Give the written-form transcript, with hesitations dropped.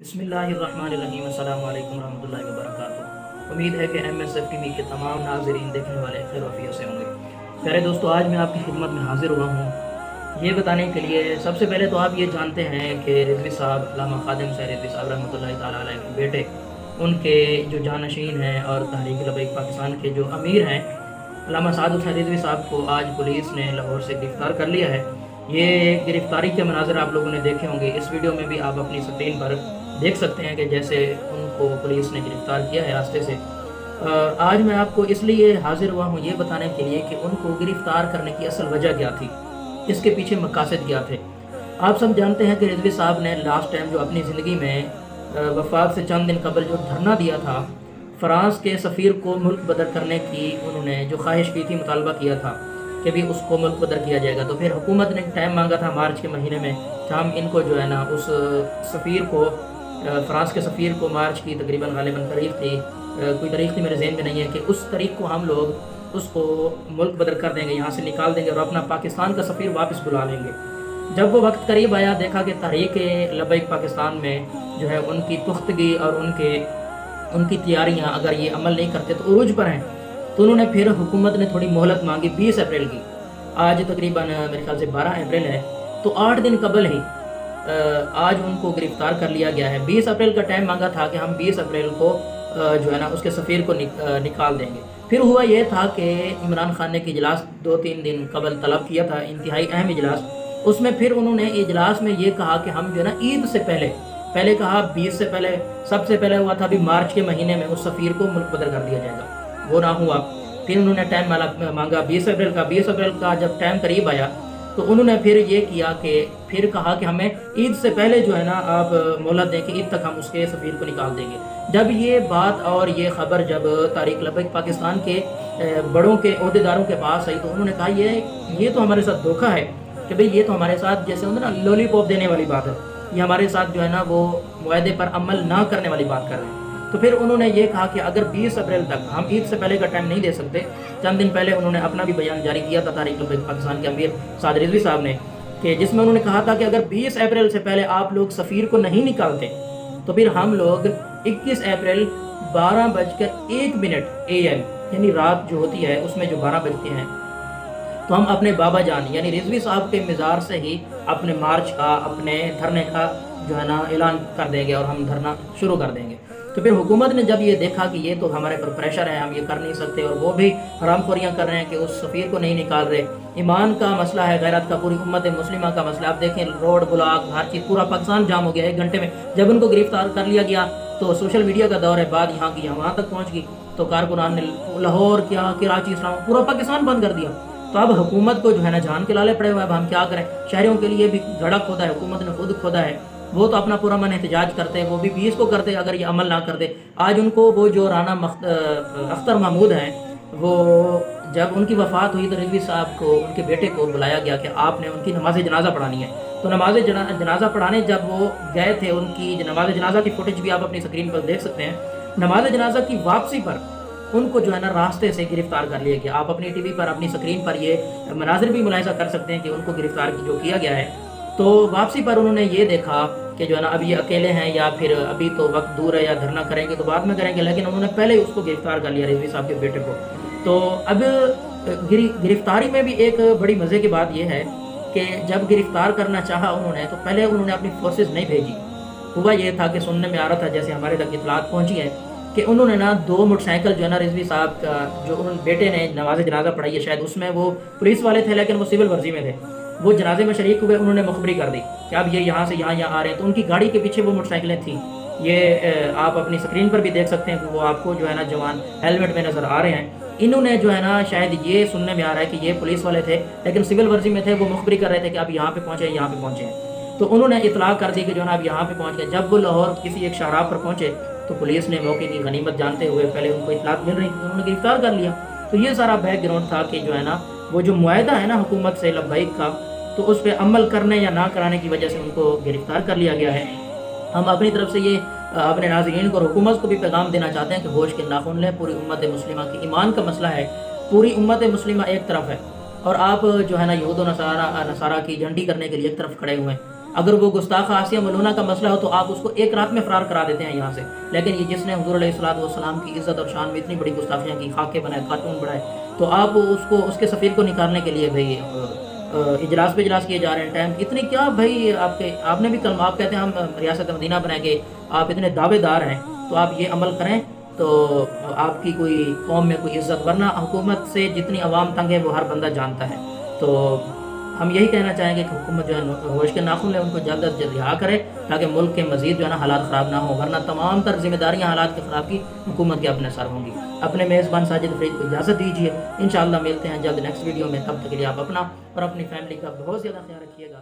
बिस्मिल्लाहिर्रहमानिर्रहीम। अस्सलाम वालेकुम रहमतुल्लाहि व बरकातुहू। उम्मीद है कि MSF TV के तमाम नाज़रीन देखने वाले खैर वफ़ियत से होंगे। प्यारे दोस्तों, आज मैं आपकी खिदमत में हाज़िर हुआ हूँ ये बताने के लिए। सबसे पहले तो आप ये जानते हैं कि रिज़वी साहब, अल्लामा ख़ादिम सैयद रिज़वी साहब रहमतुल्लाहि ताला अलैह के बेटे, उनके जो जानशीन हैं और तहरीक लबैक पाकिस्तान के जो अमीर हैं, अल्लामा साद हुसैन रिज़वी साहब को आज पुलिस ने लाहौर से गिरफ़्तार कर लिया है। ये गिरफ़्तारी के मनाज़र आप लोगों ने देखे होंगे। इस वीडियो में भी आप अपनी स्क्रीन पर देख सकते हैं कि जैसे उनको पुलिस ने गिरफ़्तार किया है रास्ते से। आज मैं आपको इसलिए हाज़िर हुआ हूँ ये बताने के लिए कि उनको गिरफ़्तार करने की असल वजह क्या थी, इसके पीछे मकासद क्या थे। आप सब जानते हैं कि रिज़वी साहब ने लास्ट टाइम जो अपनी ज़िंदगी में वफ़ात से चंद दिन कबल जो धरना दिया था, फ़्रांस के सफ़ीर को मुल्क बदर करने की उन्होंने जो ख्वाहिश की थी, मुतालबा किया था कि भी उसको मुल्क बदर किया जाएगा। तो फिर हुकूमत ने टाइम मांगा था मार्च के महीने में कि हम इनको जो है ना उस सफ़ीर को, फ़्रांस के सफ़ीर को मार्च की तकरीबन गालिबन तारीख़ थी, कोई तारीख़ थी मेरे ज़हन में नहीं है, कि उस तारीख़ को हम लोग उसको मुल्क बदर कर देंगे, यहाँ से निकाल देंगे और अपना पाकिस्तान का सफ़ीर वापस बुला लेंगे। जब वो वक्त करीब आया, देखा कि तहरीक लबैक पाकिस्तान में जो है उनकी पुख्तगी और उनकी तैयारियाँ अगर ये अमल नहीं करते तो उरूज पर हैं। तो उन्होंने फिर हुकूमत ने थोड़ी मोहलत मांगी 20 अप्रैल की। आज तकरीबन मेरे ख्याल से 12 अप्रैल है, तो 8 दिन कबल ही आज उनको गिरफ़्तार कर लिया गया है। 20 अप्रैल का टाइम मांगा था कि हम 20 अप्रैल को जो है ना उसके सफ़ीर को निकाल देंगे। फिर हुआ ये था कि इमरान खान ने कि इजलास 2-3 दिन कबल तलब किया था, इंतहाई अहम इजलास। उसमें फिर उन्होंने इजलास में ये कहा कि हम जो है ना ईद से पहले कहा 20 से पहले, सबसे पहले हुआ था अभी मार्च के महीने में उस सफ़ीर को मुल्क बदर कर दिया जाएगा, वो ना हुआ। फिर उन्होंने टाइम मांगा 20 अप्रैल का। 20 अप्रैल का जब टाइम करीब आया तो उन्होंने फिर ये किया कि फिर कहा कि हमें ईद से पहले जो है ना आप मोहलत दें कि ईद तक हम उसके सफ़ीर को निकाल देंगे। जब ये बात और ये ख़बर जब तारीख़ लबैक पाकिस्तान के बड़ों के अहदेदारों के पास आई तो उन्होंने कहा ये तो हमारे साथ धोखा है कि भाई ये तो हमारे साथ जैसे होता है ना लॉलीपॉप देने वाली बात है, ये हमारे साथ जो है ना वो मुआहदे पर अमल ना करने वाली बात कर रहे हैं। तो फिर उन्होंने ये कहा कि अगर 20 अप्रैल तक, हम ईद से पहले का टाइम नहीं दे सकते। चंद दिन पहले उन्होंने अपना भी बयान जारी किया था तारीख़ लबैक पाकिस्तान के अमीर साद रिज़वी साहब ने, कि जिसमें उन्होंने कहा था कि अगर 20 अप्रैल से पहले आप लोग सफ़ीर को नहीं निकालते तो फिर हम लोग 21 अप्रैल 12:01 AM यानी रात जो होती है उसमें जो 12 बजते हैं, तो हम अपने बाबा जान यानी रिज़वी साहब के मज़ार से ही अपने मार्च का, अपने धरने का जो है ना ऐलान कर देंगे और हम धरना शुरू कर देंगे। तो फिर हुकूमत ने जब ये देखा कि ये तो हमारे पर प्रेशर है, हम ये कर नहीं सकते, और वो भी हरामखोरियाँ कर रहे हैं कि उस सफ़ीर को नहीं निकाल रहे, ईमान का मसला है, गैरत का, पूरी उम्मत मुस्लिमा का मसला। आप देखें रोड ब्लॉक हर चीज़, पूरा पाकिस्तान जाम हो गया 1 घंटे में। जब उनको गिरफ़्तार कर लिया गया तो सोशल मीडिया का दौर है, बात यहाँ की वहाँ तक पहुँच गई, तो कारकुनान ने लाहौर क्या, कराची, इस्लाम, पूरा पाकिस्तान बंद कर दिया। तो अब हुकूमत को जो है ना जान के लाले पड़े हुए, अब हम क्या करें। शहरों के लिए भी गड़ा खोदा है, हुकूमत ने खुद खोदा है, वो तो अपना पूरा मन एहतजाज करते हैं, वो भी 20 को करते अगर ये अमल ना करते। आज उनको वो जो राना अख्तर महमूद हैं, वो जब उनकी वफ़ात हुई तो रिज़वी साहब को, उनके बेटे को बुलाया गया कि आपने उनकी नमाज जनाजा पढ़ानी है। तो नमाज जनाजा पढ़ाने जब वो गए थे, उनकी नमाज जनाजा की फुटेज भी आप अपनी स्क्रीन पर देख सकते हैं। नमाज जनाजा की वापसी पर उनको जो है ना रास्ते से गिरफ़्तार कर लिया गया। आप अपनी टीवी पर, अपनी स्क्रीन पर ये मनाज़िर भी मुलाहिज़ा कर सकते हैं कि उनको गिरफ़्तार जो किया गया है। तो वापसी पर उन्होंने ये देखा कि जो है ना अब ये अकेले हैं, या फिर अभी तो वक्त दूर है, या धरना करेंगे तो बाद में करेंगे, लेकिन उन्होंने पहले ही उसको गिरफ़्तार कर लिया रिज़वी साहब के बेटे को। तो अब गिरफ़्तारी में भी एक बड़ी मज़े की बात यह है कि जब गिरफ़्तार करना चाहा उन्होंने, तो पहले उन्होंने अपनी फोर्सेस नहीं भेजी। हुआ ये था कि सुनने में आ रहा था, जैसे हमारे तक इत्तलात पहुँची है, कि उन्होंने ना 2 मोटरसाइकिल जो है ना रिज़वी साहब का, जो उन्होंने बेटे ने नमाज जनाजा पढ़ाई है, शायद उसमें वो पुलिस वाले थे लेकिन वो सिविल वर्जी में थे, वो जनाजे में शरीक हुए। उन्होंने मुखबरी कर दी कि अब ये यहाँ से यहाँ आ रहे हैं, तो उनकी गाड़ी के पीछे वो मोटरसाइकिलें थीं। ये आप अपनी स्क्रीन पर भी देख सकते हैं कि वो आपको जो है ना जवान हेलमेट में नज़र आ रहे हैं। इन्होंने जो है ना, शायद ये सुनने में आ रहा है कि ये पुलिस वाले थे लेकिन सिविल वर्जी में थे, वो मुखबरी कर रहे थे कि अब यहाँ पे पहुँचे, यहाँ पे पहुँचे हैं। तो उन्होंने इतला कर दी कि जो है ना अब यहाँ पे पहुँच गए। जब वो लाहौर किसी एक शराब पर पहुँचे तो पुलिस ने मौके की गनीमत जानते हुए, पहले उनको इतलात मिल रही थी, उन्होंने गिरफ़्तार कर लिया। तो ये सारा बैकग्राउंड था कि जो है ना वो जो मुआहदा है ना हुकूमत से लब्बैक का, तो उस पर अमल करने या ना कराने की वजह से उनको गिरफ़्तार कर लिया गया है। हम अपनी तरफ से ये अपने नाज़रीन को और हुकूमत को भी पैगाम देना चाहते हैं कि होश के नाखून लें। पूरी उम्मत मुस्लिमा की ईमान का मसला है, पूरी उम्मत मुस्लिमा एक तरफ है और आप जो है ना यहूद व नसारा की झंडी करने के लिए एक तरफ खड़े हुए हैं। اگر وہ گستاخ آسیہ ملونہ کا مسئلہ ہو تو آپ اس کو ایک رات میں فرار کرا دیتے ہیں یہاں سے، لیکن یہ جس نے حضور علیہ السلام کی عزت اور شان میں اتنی بڑی گستاخیاں کی، خاکے بنائے، کارٹون بنائے، تو آپ اس کے سفیر کو نکالنے کے لیے بھائی اجلاس پہ اجلاس کیے جا رہے ہیں، ٹائم اتنی کیا بھائی آپ نے بھی کلمہ، آپ کہتے ہیں ہم ریاست مدینہ بنائیں گے، آپ اتنے دعوے دار ہیں، تو آپ یہ عمل کریں تو آپ کی کوئی قوم میں کوئی عزت، ورنہ حکومت سے جتنی عوام تنگ ہے وہ ہر بندہ جانتا ہے۔ تو ہم یہی کہنا چاہیں گے کہ حکومت جو ہے ہوش کے ناخن لے، ان کو جلد از جلد رہا کرے تاکہ ملک کے مزید جو ہے نا حالات خراب نہ ہوں، ورنہ تمام تر ذمہ داریاں حالات کے خراب کی حکومت کے اپنے سر ہوں گی۔ اپنے میزبان ساجد فرید کو اجازت دیجیے، انشاءاللہ ملتے ہیں جلد نیکسٹ ویڈیو میں، تب تک کے لیے آپ اپنا اور اپنی فیملی کا بہت زیادہ خیال رکھیے گا۔